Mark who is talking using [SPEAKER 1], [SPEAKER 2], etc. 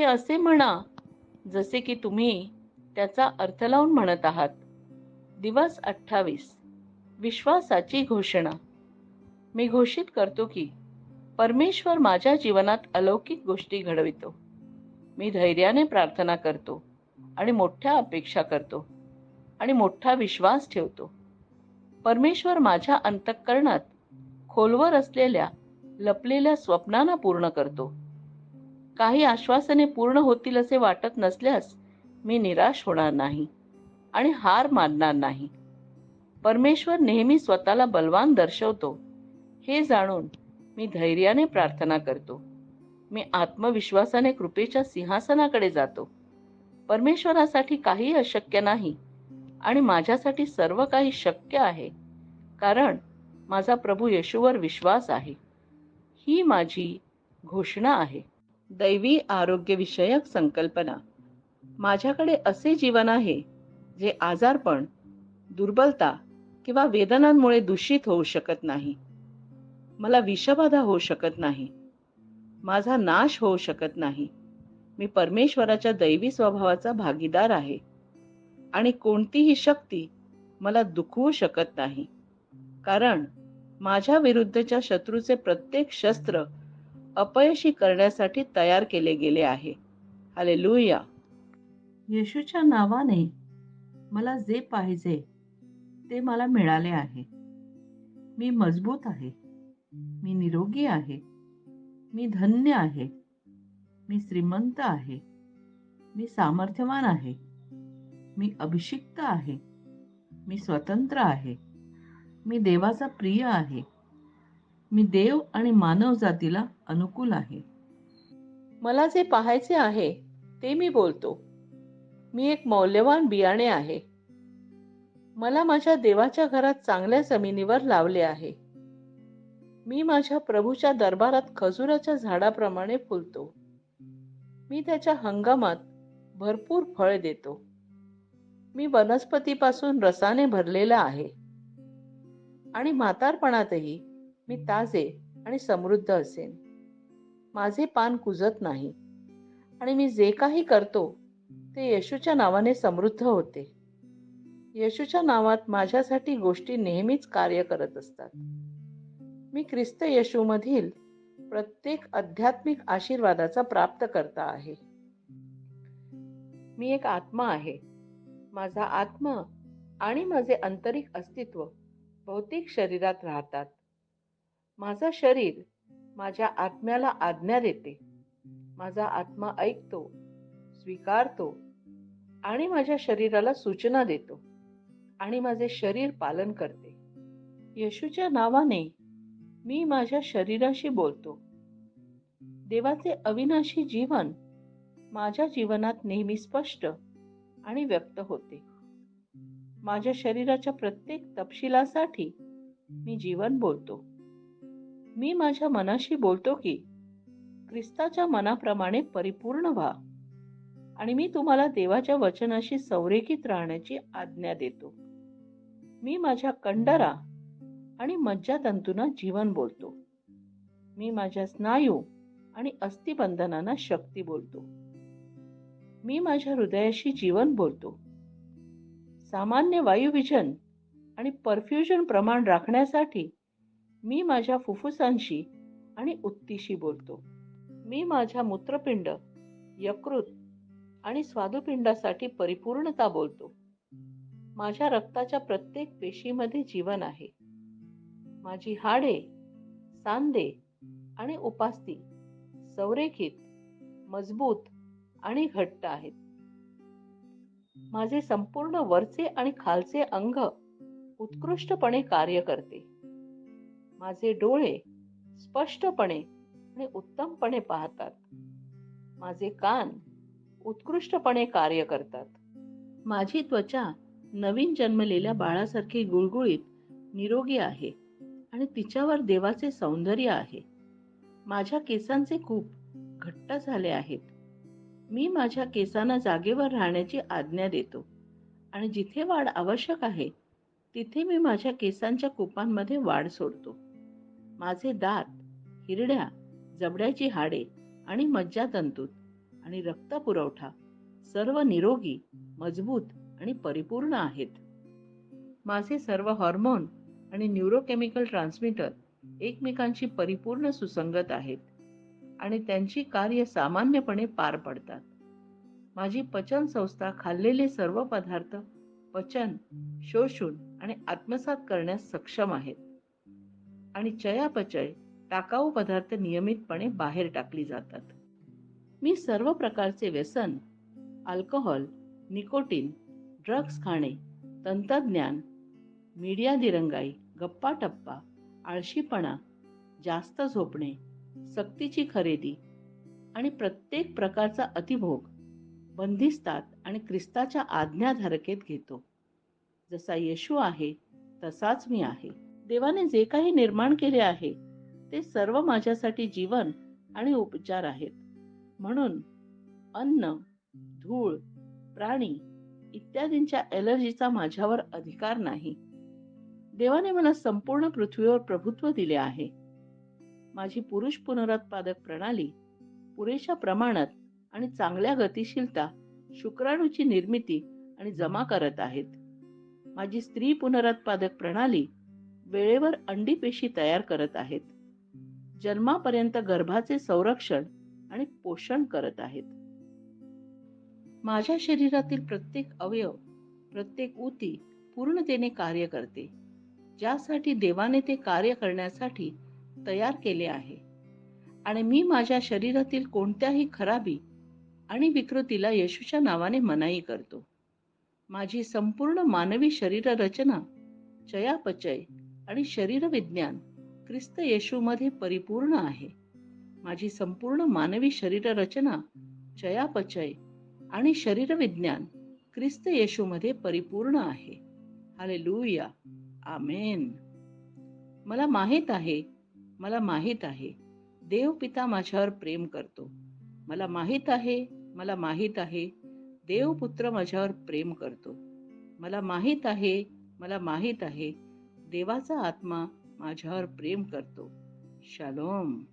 [SPEAKER 1] हे असे म्हणा जसे की तुम्ही त्याचा अर्थ लावून म्हणत आहात. दिवस 28. विश्वासाची घोषणा. मी घोषित करतो की परमेश्वर माझ्या जीवनात अलौकिक गोष्टी घडवितो. मी धैर्याने प्रार्थना करतो आणि मोठ्या अपेक्षा करतो आणि मोठा विश्वास ठेवतो. परमेश्वर माझ्या अंतःकरणात खोलवर असलेल्या लपलेल्या स्वप्नांना पूर्ण करतो. काही आश्वासने पूर्ण होतील असे वाटत नसल्यास मी निराश होणार नाही आणि हार मानणार नाही. परमेश्वर नेहमी स्वतःला बलवान दर्शवतो हे जाणून मी धैर्याने प्रार्थना करतो. मी आत्मविश्वासाने कृपेच्या सिंहासनाकडे जातो. परमेश्वरासाठी काही अशक्य नाही आणि माझ्यासाठी सर्व काही शक्य आहे, कारण माझा प्रभू येशूवर विश्वास आहे. ही माझी घोषणा आहे. दैवी आरोग्यविषयक संकल्पना. माझ्याकडे असे जीवन आहे जे आजारपण, दुर्बलता किंवा वेदनांमुळे दूषित होऊ शकत नाही. मला विषबाधा होऊ शकत नाही. माझा नाश होऊ शकत नाही. मी परमेश्वराच्या दैवी स्वभावाचा भागीदार आहे आणि कोणतीही शक्ती मला दुखवू शकत नाही, कारण माझ्या विरुद्धच्या शत्रूचे प्रत्येक शस्त्र अपयशी करण्यासाठी तयार केले गेले आहे. हालेलुया. येशूच्या नावाने मला जे पाहिजे ते मला मिळाले आहे. मी मजबूत आहे. मी निरोगी आहे. मी धन्य आहे. मी श्रीमंत आहे. मी सामर्थ्यवान आहे. मी अभिषिक्त आहे. मी स्वतंत्र आहे. मी देवाचा प्रिय आहे. मी देव आणि मानव जातीला अनुकूल आहे. मला जे पाहायचे आहे ते मी बोलतो. मी एक मौल्यवान बियाणे आहे. मला माझ्या देवाच्या घरात चांगल्या जमिनीवर लावले आहे. मी माझ्या प्रभूच्या दरबारात खजुराच्या झाडाप्रमाणे फुलतो. मी त्याच्या हंगामात भरपूर फळ देतो. मी वनस्पतीपासून रसाने भरलेला आहे आणि म्हातारपणातही मी ताजे आणि समृद्ध असेन. माझे पान कुजत नाही आणि मी जे काही करतो ते येशूच्या नावाने समृद्ध होते. येशूच्या नावात माझ्यासाठी गोष्टी नेहमीच कार्य करत असतात. मी ख्रिस्त येशूमधील प्रत्येक आध्यात्मिक आशीर्वादाचा प्राप्त करता आहे. मी एक आत्मा आहे. माझा आत्मा आणि माझे आंतरिक अस्तित्व भौतिक शरीरात राहतात. माझा शरीर माझ्या आत्म्याला आज्ञा देते. माझा आत्मा ऐकतो, स्वीकारतो आणि माझ्या शरीराला सूचना देतो आणि माझे शरीर पालन करते. येशूच्या नावाने मी माझ्या शरीराशी बोलतो. देवाचे अविनाशी जीवन माझ्या जीवनात नेहमी स्पष्ट आणि व्यक्त होते. माझ्या शरीराच्या प्रत्येक तपशिलासाठी मी जीवन बोलतो. मी माझ्या मनाशी बोलतो की ख्रिस्ताच्या मनाप्रमाणे परिपूर्ण व्हा आणि मी तुम्हाला देवाच्या वचनाशी संरेखित राहण्याची आज्ञा देतो. मी माझ्या कंडरा आणि मज्जातंतूंना जीवन बोलतो. मी माझ्या स्नायू आणि अस्थिबंधनांना शक्ती बोलतो. मी माझ्या हृदयाशी जीवन बोलतो. सामान्य वायुविजन आणि परफ्युजन प्रमाण राखण्यासाठी मी माझ्या फुफ्फुसांशी आणि उत्तीशी बोलतो. मी माझ्या मूत्रपिंड, यकृत आणि स्वादुपिंडासाठी परिपूर्णता बोलतो. माझ्या रक्ताच्या प्रत्येक पेशीमध्ये जीवन आहे. माझी हाडे, सांधे आणि उपास्थी संरेखित, मजबूत आणि घट्ट आहेत. माझे संपूर्ण वरचे आणि खालचे अंग उत्कृष्टपणे कार्य करते. माझे डोळे स्पष्टपणे आणि उत्तमपणे पाहतात. माझे कान उत्कृष्टपणे कार्य करतात. माझी त्वचा नवीन जन्मलेल्या बाळासारखी गुळगुळीत, निरोगी आहे आणि तिच्यावर देवाचे सौंदर्य आहे. माझ्या केसांचे खूप घट्ट झाले आहेत. मी माझ्या केसांना जागेवर राहण्याची आज्ञा देतो आणि जिथे वाढ आवश्यक आहे तिथे मी माझ्या केसांच्या कुपांमध्ये वाढ सोडतो. माझे दात, हिरड्या, जबड्याची हाडे आणि मज्जातंतूत आणि रक्तपुरवठा सर्व निरोगी, मजबूत आणि परिपूर्ण आहेत. माझे सर्व हॉर्मोन आणि न्यूरोकेमिकल ट्रान्समीटर एकमेकांशी परिपूर्ण सुसंगत आहेत आणि त्यांची कार्य सामान्यपणे पार पडतात. माझी पचन संस्था खाल्लेले सर्व पदार्थ पचन, शोषून आणि आत्मसात करण्यास सक्षम आहेत आणि चयापचय टाकाऊ पदार्थ नियमितपणे बाहेर टाकली जातात. मी सर्व प्रकारचे व्यसन, अल्कोहोल, निकोटीन, ड्रग्ज खाणे, तंत्रज्ञान, मीडिया दिरंगाई, गप्पा-टप्पा, आळशीपणा, जास्त झोपणे, सक्तीची खरेदी आणि प्रत्येक प्रकारचा अतिभोग बंदिस्तात आणि ख्रिस्ताच्या आज्ञाधारकेत घेतो. जसा येशू आहे तसाच मी आहे. देवाने जे काही निर्माण केले आहे ते सर्व माझ्यासाठी जीवन आणि उपचार आहेत. म्हणून अन्न, धूळ, प्राणी इत्यादींच्या ॲलर्जीचा माझ्यावर अधिकार नाही. देवाने मला संपूर्ण पृथ्वीवर प्रभुत्व दिले आहे. माझी पुरुष पुनरुत्पादक प्रणाली पुरेशा प्रमाणात आणि चांगल्या गतिशीलता शुक्राणूची निर्मिती आणि जमा करत आहेत. माझी स्त्री पुनरुत्पादक प्रणाली वेळेवर अंडी पेशी तयार करत आहेत. जन्मापर्यंत गर्भाचे संरक्षण आणि पोषण करत आहेत. माझ्या शरीरातील प्रत्येक अवयव, प्रत्येक ऊती पूर्णतेने कार्य करते, ज्यासाठी देवाने ते कार्य करण्यासाठी तयार केले आहे. आणि मी माझ्या शरीरातील कोणत्याही खराबी आणि विकृतीला येशूच्या नावाने मनाई करतो. माझी संपूर्ण मानवी शरीर रचना, चयापचय आणि शरीर विज्ञान ख्रिस्त येशूमध्ये परिपूर्ण आहे. माझी संपूर्ण मानवी शरीर रचना, चयापचय आणि शरीर विज्ञान ख्रिस्त येशूमध्ये परिपूर्ण आहे. हालेलुया, आमेन. मला माहित आहे देव पिता माझ्यावर प्रेम करतो. मला माहित आहे देव पुत्र माझ्यावर प्रेम करतो. मला माहित आहे देवाचा आत्मा माझ्यावर प्रेम करतो. शालोम.